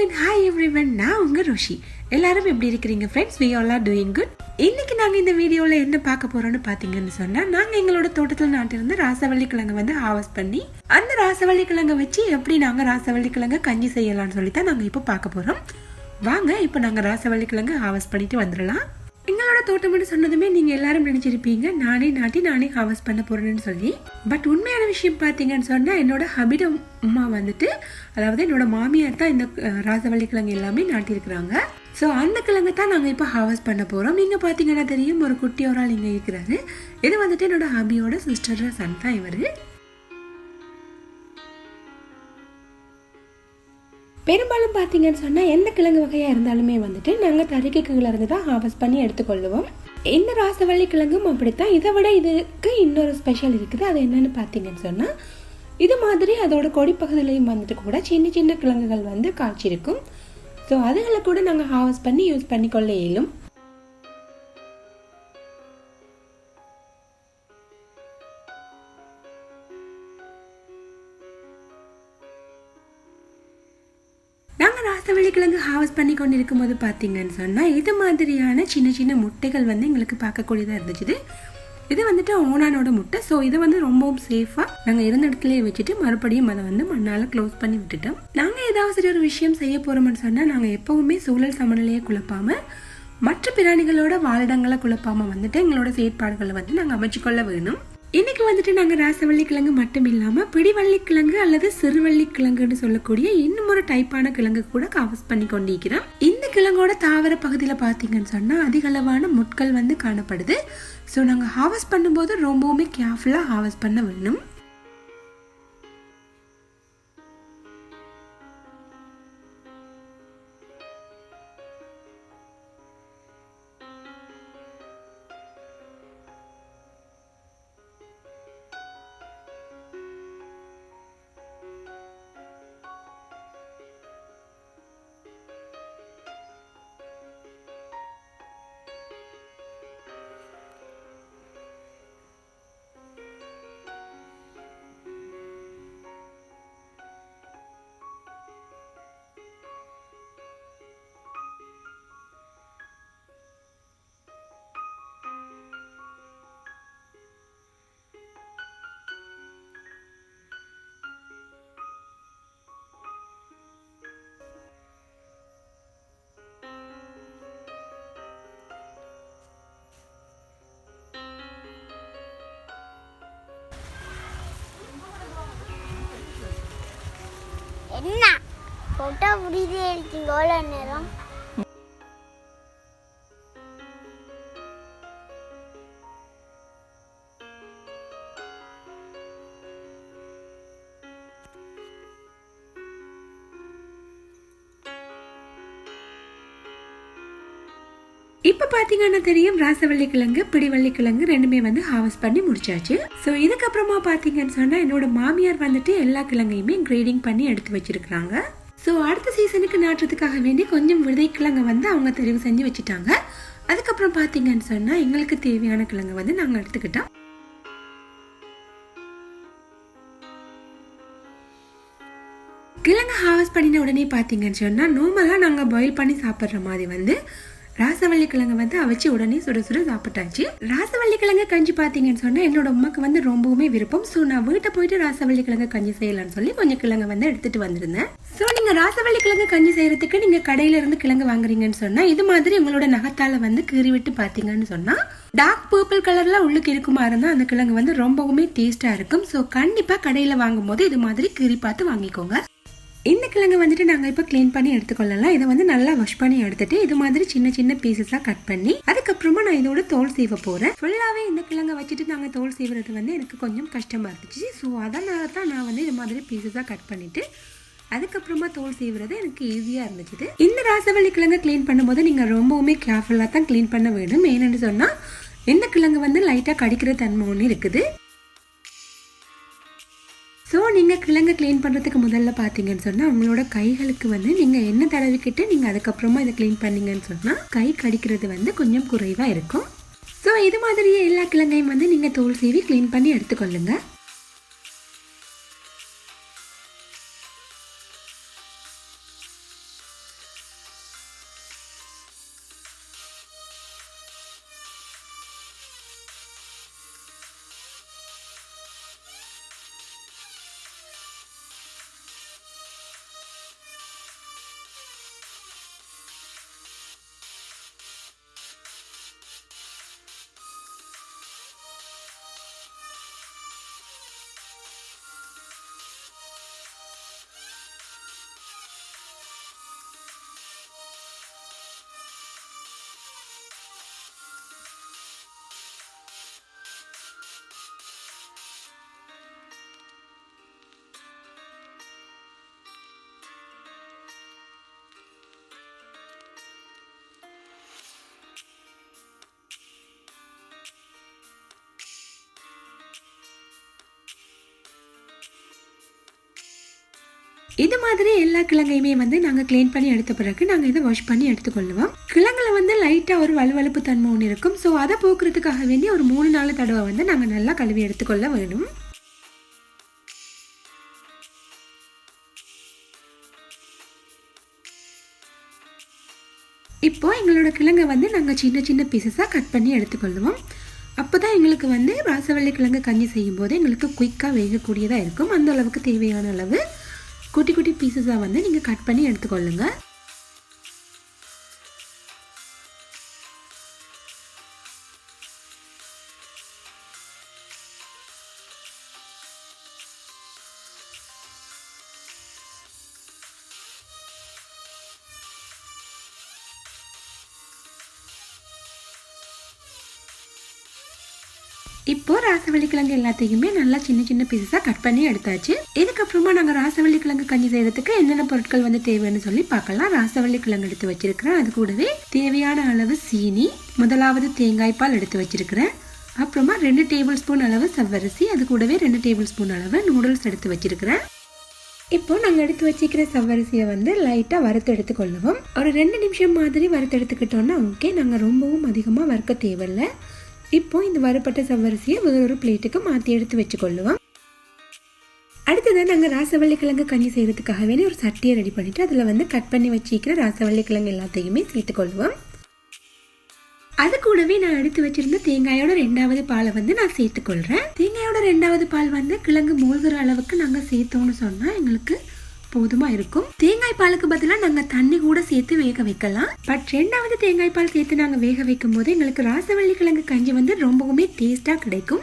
and hi everyone. நான் உங்க ரோஷி. எல்லாரும் எப்படி இருக்கீங்க friends? We all are doing good. இன்னைக்கு நாங்க இந்த வீடியோல என்ன பார்க்க போறோம்னு பாத்தீங்கன்னு சொன்னா, நாங்க எங்களோட தோட்டத்துல நாட்டிருந்த ராசவள்ளிக்கிழங்கு வந்து ஹார்வெஸ்ட் பண்ணி அந்த ராசவள்ளிக்கிழங்கை வச்சு எப்படி நாங்க ராசவள்ளிக்கிழங்கு கஞ்சி செய்யலாம்னு சொல்லி தான் நாங்க இப்போ பார்க்க போறோம். வாங்க இப்போ நாங்க ராசவள்ளிக்கிழங்கு ஹார்வெஸ்ட் பண்ணிட்டு வந்துடலாம். எங்களோட தோட்டம்னு சொன்னதுமே நீங்க எல்லாரும் நினைச்சிருப்பீங்க நானே நாட்டி நானே ஹார்வெஸ்ட் பண்ண போறேன்னு சொல்லி. பட் உண்மையான விஷயம் பாத்தீங்கன்னு சொன்னா, என்னோட ஹபிட அம்மா வந்துட்டு, அதாவது என்னோட மாமியார் தான் இந்த ராசவள்ளிக்கிழங்கு எல்லாமே நாட்டியிருக்கிறாங்க. ஸோ அந்த கிழங்கு தான் நாங்கள் இப்போ ஹார்வெஸ்ட் பண்ண போகிறோம். நீங்கள் பார்த்தீங்கன்னா தெரியும், ஒரு குட்டி ஒரு ஆள் இங்கே இருக்கிறாரு. இது வந்துட்டு என்னோட ஹபியோட சிஸ்டர் சன் தான் இவர். பெரும்பாலும் பார்த்தீங்கன்னு சொன்னால், எந்த கிழங்கு வகையாக இருந்தாலுமே வந்துட்டு நாங்கள் தறிக்கைக்குள்ள இருந்து தான் ஹார்வெஸ்ட் பண்ணி எடுத்துக்கொள்ளுவோம். இந்த ராசவள்ளி கிழங்கும் அப்படித்தான். இதை விட இதுக்கு இன்னொரு ஸ்பெஷல் இருக்குது. அது என்னன்னு பார்த்தீங்கன்னு சொன்னால், இது மாதிரி அதோட கொடிப்பகுதியிலையும் வந்துட்டு கூட சின்ன சின்ன கிழங்குகள் வந்து காய்ச்சிருக்கும். ஸோ அதுகளை கூட நாங்கள் ஹார்வெஸ்ட் பண்ணி யூஸ் பண்ணிக்கொள்ள இயலும். நாங்கள் ராசவள்ளிக்கிழங்கு ஹார்வெஸ்ட் பண்ணி கொண்டு இருக்கும்போது பார்த்தீங்கன்னு சொன்னால், இது மாதிரியான சின்ன சின்ன முட்டைகள் வந்து எங்களுக்கு பார்க்கக்கூடியதாக இருந்துச்சு. இது வந்துட்டு ஓனானோட முட்டை. ஸோ இதை வந்து ரொம்பவும் சேஃபாக நாங்கள் இருந்த இடத்துலயே வச்சுட்டு மறுபடியும் அதை வந்து மண்ணால் க்ளோஸ் பண்ணி விட்டுட்டோம். நாங்கள் ஏதாவது ஒரு விஷயம் செய்ய போகிறோம்னு சொன்னால், நாங்கள் எப்போவுமே சூழல் சமநிலையை குழப்பாமல் மற்ற பிராணிகளோட வாழிடங்களை குழப்பாமல் வந்துட்டு எங்களோட செயற்பாடுகளை வந்து நாங்கள் அமைச்சுக்கொள்ள வேணும். இன்னைக்கு வந்துட்டு நாங்கள் ராசவள்ளிக்கிழங்கு மட்டும் இல்லாமல் பிடிவள்ளிக்கிழங்கு அல்லது சிறுவள்ளிக்கிழங்குன்னு சொல்லக்கூடிய இன்னும் ஒரு டைப்பான கிழங்கு கூட ஹார்வெஸ்ட் பண்ணி கொண்டிருக்கிறோம். இந்த கிழங்கோட தாவர பகுதியில் பார்த்தீங்கன்னு சொன்னால் அதிக அளவான முட்கள் வந்து காணப்படுது. ஸோ நாங்கள் ஹார்வெஸ்ட் பண்ணும்போது ரொம்பவுமே கேர்ஃபுல்லாக ஹார்வெஸ்ட் பண்ண வேணும். என்ன போட்டோ புரியுதே இருக்கீங்க எவ்வளோ நேரம்? இப்போ பார்த்தீங்கன்னா தெரியும், ராசவள்ளிக்கிழங்கு பிடிவள்ளிக்கிழங்கு ரெண்டுமே வந்து ஹார்வெஸ்ட் பண்ணி முடிச்சாச்சு. ஸோ இதுக்கப்புறமா பார்த்தீங்கன்னு சொன்னால், என்னோட மாமியார் வந்துட்டு எல்லா கிழங்கையுமே கிரேடிங் பண்ணி எடுத்து வச்சிருக்கிறாங்க. ஸோ அடுத்த சீசனுக்கு நாட்டுறதுக்காக வேண்டி கொஞ்சம் விதைக்கிழங்கை வந்து அவங்க தெரிவு செஞ்சு வச்சுட்டாங்க. அதுக்கப்புறம் பார்த்தீங்கன்னு சொன்னால், எங்களுக்கு தேவையான கிழங்கு வந்து நாங்கள் எடுத்துக்கிட்டோம். கிழங்கு ஹார்வெஸ்ட் பண்ணின உடனே பார்த்தீங்கன்னு சொன்னால், நார்மலாக நாங்கள் பாயில் பண்ணி சாப்பிட்ற மாதிரி வந்து ராசவள்ளிக்கிழங்கு வந்து அவிச்சு உடனே சுட சுட சாப்பிட்டாச்சு. ராசவள்ளிக்கிழங்கு கஞ்சி பார்த்தீங்கன்னு சொன்னால், என்னோட அம்மாக்கு வந்து ரொம்பவுமே விருப்பம். ஸோ நான் வீட்டை போயிட்டு ராசவள்ளிக்கிழங்கு கஞ்சி செய்யலாம்னு சொல்லி கொஞ்சம் கிழங்கு வந்து எடுத்துட்டு வந்திருந்தேன். ஸோ நீங்கள் ராசவள்ளிக்கிழங்கு கஞ்சி செய்யறதுக்கு நீங்கள் கடையில இருந்து கிழங்கு வாங்குறீங்கன்னு சொன்னால், இது மாதிரி உங்களோட நகத்தால வந்து கீறி விட்டு பார்த்தீங்கன்னு சொன்னால், டார்க் பர்பிள் கலர்ல உள்ளுக்கு இருக்குமா இருந்தால் அந்த கிழங்கு வந்து ரொம்பவுமே டேஸ்டா இருக்கும். ஸோ கண்டிப்பாக கடையில் வாங்கும் போது இது மாதிரி கீறி பார்த்து வாங்கிக்கோங்க. இந்த கிழங்கு வந்துட்டு நாங்கள் இப்போ க்ளீன் பண்ணி எடுத்துக்கொள்ளலாம். இதை வந்து நல்லா வாஷ் பண்ணி எடுத்துட்டு இது மாதிரி சின்ன சின்ன பீசஸாக கட் பண்ணி அதுக்கப்புறமா நான் இதோட தோல் சீவ போகிறேன். ஃபுல்லாகவே இந்த கிழங்கை வச்சுட்டு நாங்கள் தோல் சீவுறது வந்து எனக்கு கொஞ்சம் கஷ்டமாக இருந்துச்சு. ஸோ அதனால தான் நான் வந்து இது மாதிரி பீசஸாக கட் பண்ணிவிட்டு அதுக்கப்புறமா தோல் சீவுறது எனக்கு ஈஸியாக இருந்துச்சு. இந்த ராசவள்ளிக்கிழங்கை க்ளீன் பண்ணும்போது நீங்கள் ரொம்பவுமே கேர்ஃபுல்லாக தான் க்ளீன் பண்ண வேணும். ஏன்னு சொன்னால், இந்த கிழங்கு வந்து லைட்டாக கடிக்கிற தன்மை ஒன்று இருக்குது. ஸோ நீங்கள் கிழங்கு க்ளீன் பண்ணுறதுக்கு முதல்ல பார்த்தீங்கன்னு சொன்னால், உங்களோட கைகளுக்கு வந்து நீங்கள் எண்ணெய் தடவிக்கிட்டு நீங்கள் அதுக்கப்புறமா இதை க்ளீன் பண்ணீங்கன்னு சொன்னால் கை கடிக்கிறது வந்து கொஞ்சம் குறைவாக இருக்கும். ஸோ இது மாதிரியே எல்லா கிழங்கையும் வந்து நீங்கள் தோல் சீவி க்ளீன் பண்ணி எடுத்துக்கொள்ளுங்க. இது மாதிரி எல்லா கிழங்கையுமே வந்து நாங்கள் க்ளீன் பண்ணி எடுத்த பிறகு நாங்கள் இதை வாஷ் பண்ணி எடுத்துக்கொள்ளுவோம். கிழங்குல வந்து லைட்டாக ஒரு வலுவலுப்பு தன்மை ஒன்று இருக்கும். ஸோ அதை போக்குறதுக்காக வேண்டி ஒரு 3-4 தடவை வந்து நாங்கள் நல்லா கழுவி எடுத்துக்கொள்ள வேணும். இப்போ எங்களோட கிழங்கை வந்து நாங்கள் சின்ன சின்ன பீசஸாக கட் பண்ணி எடுத்துக்கொள்ளுவோம். அப்போ தான் எங்களுக்கு வந்து ராசவள்ளி கிழங்கு கஞ்சி செய்யும்போது எங்களுக்கு குயிக்காக வேகக்கூடியதாக இருக்கும். அந்த அளவுக்கு தேவையான அளவு குட்டி குட்டி பீசஸாக வந்து நீங்கள் கட் பண்ணி எடுத்துக்கொள்ளுங்க. இப்போ ராசவள்ளி கிழங்கு எல்லாத்தையுமே நல்லா சின்ன சின்ன பீசஸாக கட் பண்ணி எடுத்தாச்சு. இதுக்கப்புறமா நாங்கள் ராசவள்ளி கிழங்கு கஞ்சி செய்யறதுக்கு என்னென்ன பொருட்கள் வந்து தேவைன்னு சொல்லி பார்க்கலாம். ராசவள்ளி கிழங்கு எடுத்து வச்சிருக்கிறேன். அது கூடவே தேவையான அளவு சீனி, முதலாவது தேங்காய் பால் எடுத்து வச்சிருக்கிறேன். அப்புறமா 2 டேபிள் ஸ்பூன் அளவு செவ்வரிசி, அது கூடவே 2 டேபிள் ஸ்பூன் அளவு நூடுல்ஸ் எடுத்து வச்சிருக்கிறேன். இப்போ நாங்கள் எடுத்து வச்சிக்கிற செவ்வரிசியை வந்து லைட்டாக வறுத்து எடுத்துக்கொள்ளுவோம். ஒரு 2 நிமிஷம் மாதிரி வறுத்து எடுத்துக்கிட்டோன்னா ஓகே. நாங்கள் ரொம்பவும் அதிகமாக வறுக்க தேவையில்லை. இப்போ இந்த வறுப்பட்ட செவ்வரிசியை ஒரு பிளேட்டுக்கு மாற்றி எடுத்து வச்சுக்கொள்ளுவோம். அடுத்ததான் நாங்கள் ராசவள்ளி கிழங்கு கஞ்சி செய்யறதுக்காக வேண்டி ஒரு சட்டியை ரெடி பண்ணிட்டு அதில் வந்து கட் பண்ணி வச்சிக்கிற ராசவள்ளி கிழங்கு எல்லாத்தையுமே சேர்த்துக்கொள்வோம். அது கூடவே நான் எடுத்து வச்சிருந்த தேங்காயோட 2வது பாலை வந்து நான் சேர்த்துக்கொள்றேன். தேங்காயோட 2வது பால் வந்து கிழங்கு மூழ்கிற அளவுக்கு நாங்கள் சேர்த்தோம்னு சொன்னால் எங்களுக்கு போதுமா இருக்கும். தேங்காய் பாலுக்கு பதிலாக நாங்கள் தண்ணி கூட சேர்த்து வேக வைக்கலாம். பட் 2வது தேங்காய் பால் சேர்த்து நாங்கள் வேக வைக்கும் போது எங்களுக்கு ராசவள்ளி கிழங்கு கஞ்சி வந்து ரொம்பவுமே டேஸ்டா கிடைக்கும்.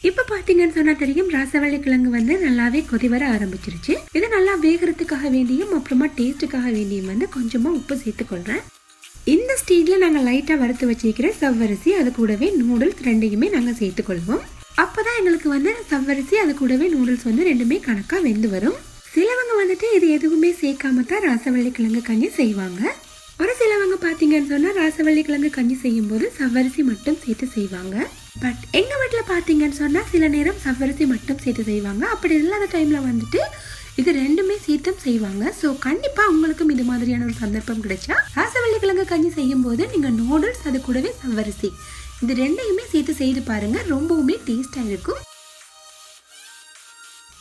இப்ப பாத்தீங்கன்னு சொன்னா தெரியும், ராசவள்ளி கிழங்கு வந்து நல்லாவே கொதி வர ஆரம்பிச்சிருச்சு. இது நல்லா வேகிறதுக்காக வேண்டியும் அப்புறமா டேஸ்ட்டுக்காக வேண்டியும் வந்து கொஞ்சமா உப்பு சேர்த்துக்கொள்றேன். இந்த ஸ்டேஜ்ல நாங்கள் லைட்டா வறுத்து வச்சிருக்கிற செவ்வரிசி அது கூடவே நூடுல்ஸ் 2யுமே நாங்கள் சேர்த்துக்கொள்வோம். அப்பதான் எங்களுக்கு வந்து செவ்வரிசி அது கூடவே நூடுல்ஸ் வந்து 2மே கணக்கா வெந்து வரும். சிலவங்க வந்துட்டு இது எதுவுமே சேர்க்காம தான் ராசவள்ளி கிழங்கு கஞ்சி செய்வாங்க. ஒரு சிலவங்க பாத்தீங்கன்னு சொன்னா ராசவள்ளி கிழங்கு கஞ்சி செய்யும் போது செவ்வரிசி மட்டும் சேர்த்து செய்வாங்க. பட் எங்க வீட்டுல பாத்தீங்கன்னு சொன்னா சில நேரம் செவ்வரிசி மட்டும் சேர்த்து செய்வாங்க. அப்படி இல்லாத டைம்ல வந்துட்டு இது 2மே சேர்த்தும் செய்வாங்க. ஸோ கண்டிப்பா உங்களுக்கும் இது மாதிரியான ஒரு சந்தர்ப்பம் கிடைச்சா ராசவள்ளி கிழங்கு கஞ்சி செய்யும் போது நீங்க நூடுல்ஸ் அது கூடவே செவ்வரிசி இது 2யுமே சேர்த்து செய்து பாருங்க. ரொம்பவுமே டேஸ்டா இருக்கும்.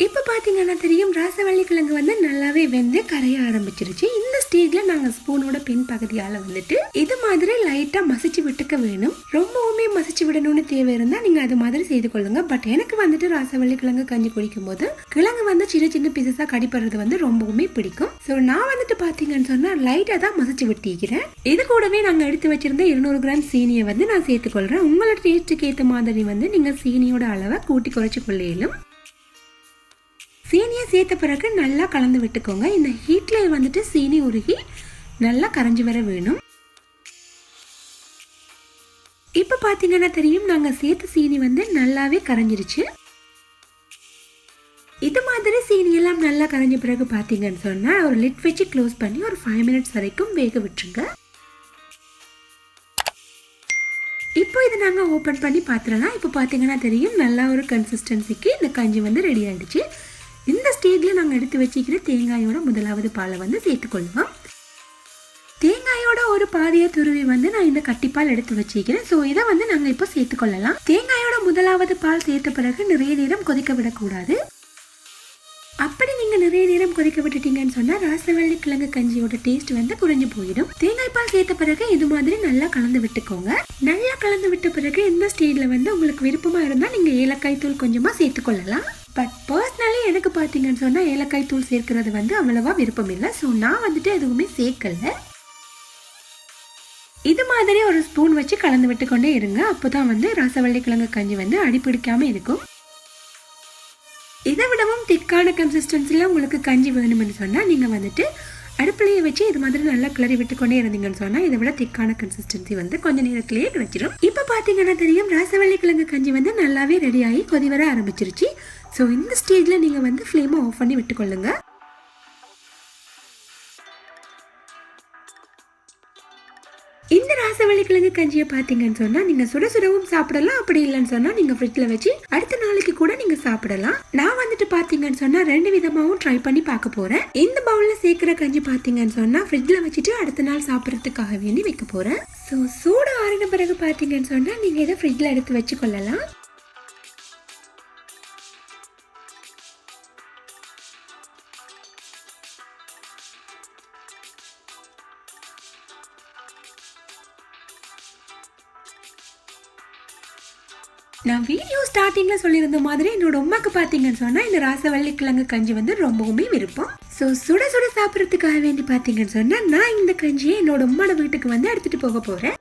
இப்போ பார்த்தீங்கன்னா தெரியும், ராசவள்ளி கிழங்கு வந்து நல்லாவே வெந்து கரைய ஆரம்பிச்சிருச்சு. இந்த ஸ்டேஜ்ல நாங்கள் ஸ்பூனோட பின் பகுதியால் வந்துட்டு இது மாதிரி லைட்டாக மசிச்சு விட்டுக்க வேணும். ரொம்பவுமே மசிச்சு விடணும்னு தேவை இருந்தால் நீங்கள் அது மாதிரி செய்து கொள்ளுங்க. பட் எனக்கு வந்துட்டு ராசவள்ளி கிழங்கு கஞ்சி குடிக்கும் போது கிழங்கு வந்து சின்ன சின்ன பீசஸாக கடிப்படுறது வந்து ரொம்பவுமே பிடிக்கும். ஸோ நான் வந்துட்டு பார்த்தீங்கன்னு சொன்னால் லைட்டாக தான் மசிச்சு விட்டிக்கிறேன். இது கூடவே நாங்கள் எடுத்து வச்சிருந்த 200 கிராம் சீனியை வந்து நான் சேர்த்துக்கொள்கிறேன். உங்களோட டேஸ்ட்டுக்கு ஏற்ற மாதிரி வந்து நீங்கள் சீனியோட அளவை கூட்டி குறைச்சி கொள்ளையிலும். சீனியை சேர்த்த பிறகு நல்லா கலந்து விட்டுக்கோங்க. இந்த ஹீட்ல வந்துட்டு சீனி உருகி நல்லா கரைஞ்சி வர வேணும். இப்ப பாத்தீங்கன்னா தெரியும், நாங்க சேர்த்த சீனி வந்து நல்லாவே கரைஞ்சிருச்சு. இது மாதிரி சீனி எல்லாம் நல்லா கரைஞ்ச பிறகு பாத்தீங்கன்னு சொன்னா ஒரு லிட் வச்சு க்ளோஸ் பண்ணி ஒரு 5 மினிட்ஸ் வரைக்கும் வேக விட்டுருங்க. இப்போ இதை நாங்க ஓபன் பண்ணி பாத்துறலாம். இப்போ பாத்தீங்கன்னா தெரியும், நல்லா ஒரு கன்சிஸ்டன்சிக்கு இந்த கஞ்சி வந்து ரெடி ஆயிடுச்சு. இந்த ஸ்டேஜ்ல நாங்கள் எடுத்து வச்சுக்கிற தேங்காயோட முதலாவது பாலை வந்து சேர்த்துக்கொள்வோம். தேங்காயோட ஒரு பாதியை துருவி வந்து நான் இந்த கட்டிப்பால் எடுத்து வச்சுக்கிறேன். ஸோ இதை வந்து நாங்கள் இப்போ சேர்த்துக்கொள்ளலாம். தேங்காயோட முதலாவது பால் சேர்த்த பிறகு நிறைய நேரம் கொதிக்க விடக்கூடாது. அப்படி நீங்க நிறைய நேரம் கொதிக்க விட்டுட்டீங்கன்னு சொன்னா ராசவள்ளி கிழங்கு கஞ்சியோட டேஸ்ட் வந்து குறைஞ்சு போயிடும். தேங்காய் பால் சேர்த்த பிறகு இது மாதிரி நல்லா கலந்து விட்டுக்கோங்க. நல்லா கலந்து விட்ட பிறகு இந்த ஸ்டேஜ்ல வந்து உங்களுக்கு விருப்பமா இருந்தா நீங்க ஏலக்காய் தூள் கொஞ்சமா சேர்த்துக்கொள்ளலாம். பட் பர்சனலி எனக்கு பார்த்தீங்கன்னு சொன்னால் ஏலக்காய் தூள் சேர்க்கறது வந்து அவ்வளவா விருப்பம் இல்லை. ஸோ நான் வந்துட்டு எதுவுமே சேர்க்கல. இது மாதிரி ஒரு ஸ்பூன் வச்சு கலந்து விட்டுக்கொண்டே இருங்க. அப்போதான் வந்து ராசவள்ளி கிழங்கு கஞ்சி வந்து அடிப்பிடிக்காம இருக்கும். இதை விடவும் திக்கான கன்சிஸ்டன்சியில் உங்களுக்கு கஞ்சி வேணும்னு சொன்னால் நீங்கள் வந்துட்டு அடுப்பிலேயே வச்சு இது மாதிரி நல்லா கிளறி விட்டுக்கொண்டே இருந்தீங்கன்னு சொன்னால் இதை விட திக்கான கன்சிஸ்டன்சி வந்து கொஞ்சம் நேரத்திலேயே கிடைச்சிடும். இப்போ பார்த்தீங்கன்னா தெரியும், ராசவள்ளி கிழங்கு கஞ்சி வந்து நல்லாவே ரெடி ஆகி கொதி வர ஆரம்பிச்சிருச்சு. ஸோ இந்த ஸ்டேஜில் நீங்கள் வந்து ஃப்ளேமை ஆஃப் பண்ணி விட்டுக்கொள்ளுங்க. இந்த ராசவள்ளிக்கிழங்கு கஞ்சியை பாத்தீங்கன்னு சொன்னா நீங்க சுட சுடவும் சாப்பிடலாம், அப்படி இல்லைன்னு சொன்னா நீங்க ஃப்ரிட்ஜ்ல வச்சு அடுத்த நாளைக்கு கூட நீங்க சாப்பிடலாம். நான் வந்துட்டு பாத்தீங்கன்னு சொன்னா 2 விதமாவும் ட்ரை பண்ணி பார்க்க போறேன். இந்த பவுல்ல சேர்க்கிற கஞ்சி பாத்தீங்கன்னு சொன்னா ஃப்ரிட்ஜ்ல வச்சுட்டு அடுத்த நாள் சாப்பிடறதுக்காக வேண்டி வைக்க போறேன். சூடு ஆறின பிறகு பாத்தீங்கன்னு சொன்னா நீங்க இதை ஃப்ரிட்ஜ்ல எடுத்து வச்சு கொள்ளலாம். நான் வீடியோ ஸ்டார்டிங்ல சொல்லியிருந்த மாதிரி என்னோட அம்மாக்கு பாத்தீங்கன்னு சொன்னா இந்த ராசவள்ளிக்கிழங்கு கஞ்சி வந்து ரொம்பவுமே விருப்பம். சுட சுட சாப்பிடறதுக்காக வேண்டி பாத்தீங்கன்னு சொன்னா நான் இந்த கஞ்சியை என்னோட அம்மாவோட வீட்டுக்கு வந்து எடுத்துட்டு போக போறேன்.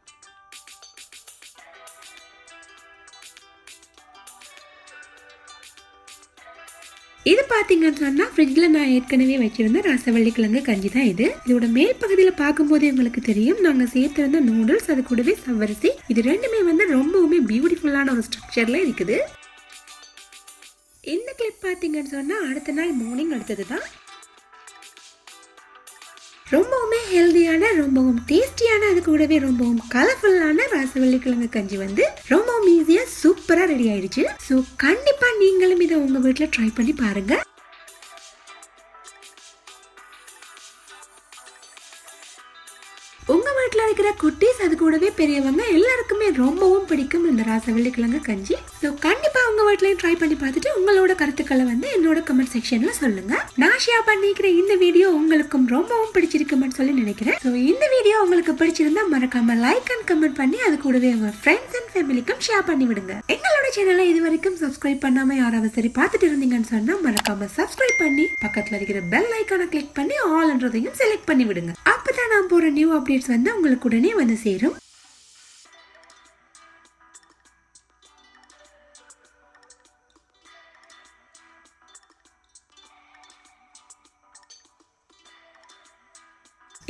இது பாத்தீங்கன்னு சொன்னா ஃப்ரிட்ஜ்ல நான் ஏற்கனவே வச்சிருந்த ராசவள்ளிக்கிழங்கு கஞ்சி தான் இது. இதோட மேல் பகுதியில பார்க்கும்போதே உங்களுக்கு தெரியும் நாங்க சேர்த்திருந்த நூடுல்ஸ், அது கூடவே சவ்வரிசி, இது ரெண்டுமே வந்து ரொம்பவுமே பியூட்டிஃபுல்லான ஒரு ஸ்ட்ரக்சர்ல இருக்குது. இந்த கிளிப் பாத்தீங்கன்னு சொன்னா அடுத்த நாள் மார்னிங் எடுத்ததுதான். ரொம்பவுமே ஹெல்தியான, ரொம்பவும் டேஸ்டியான, அது கூடவே ரொம்பவும் கலர்ஃபுல்லான ராசவள்ளிக்கிழங்கு கஞ்சி வந்து ரொம்பவும் ஈஸியா சூப்பரா ரெடி ஆயிடுச்சு. ஸோ கண்டிப்பா நீங்களும் இதை உங்க வீட்டுல ட்ரை பண்ணி பாருங்க. உங்க வீட்டுல இருக்கிற குட்டீஸ், அது கூடவே பெரியவங்க எல்லாருக்குமே ரொம்பவும் பிடிக்கும் இந்த ராசவள்ளிக்கிழங்கு கஞ்சி. ஸோ கண்டிப்பா உங்க வீட்லயும் ட்ரை பண்ணி பார்த்துட்டு உங்களோட கருத்துக்களை வந்து என்னோட கமெண்ட் செக்ஷன்ல சொல்லுங்க. நான் ஷேர் பண்ணிக்கிற இந்த வீடியோ உங்களுக்கும் ரொம்பவும் பிடிச்சிருக்குன்னு சொல்லி நினைக்கிறேன். ஸோ இந்த வீடியோ உங்களுக்கு பிடிச்சிருந்தா மறக்காம லைக் அண்ட் கமெண்ட் பண்ணி அது கூடவே உங்க ஃப்ரெண்ட்ஸ் அண்ட் ஃபேமிலிக்கும் ஷேர் பண்ணி விடுங்க. எங்களோட சேனலை இது வரைக்கும் சப்ஸ்கிரைப் பண்ணாம யாராவது சரி பார்த்துட்டு இருந்தீங்கன்னு சொன்னா மறக்காம சப்ஸ்கிரைப் பண்ணி பக்கத்துல இருக்கிற பெல் ஐக்கானை கிளிக் பண்ணி ஆல்ன்றதையும் செலக்ட் பண்ணி விடுங்க. அப்பதான் நான் போற நியூ அப்டேட்ஸ் வந்து உங்களுக்கு உடனே வந்து சேரும்.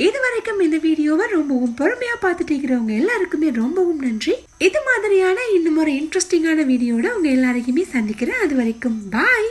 இதுவரைக்கும் இந்த வீடியோவை ரொம்பவும் பொறுமையா பார்த்துட்டு இருக்கிறவங்க எல்லாருக்குமே ரொம்பவும் நன்றி. இது மாதிரியான இன்னும் ஒரு இன்ட்ரெஸ்டிங்கான வீடியோட உங்க எல்லாருக்குமே சந்திக்கிறேன். அது வரைக்கும் பாய்.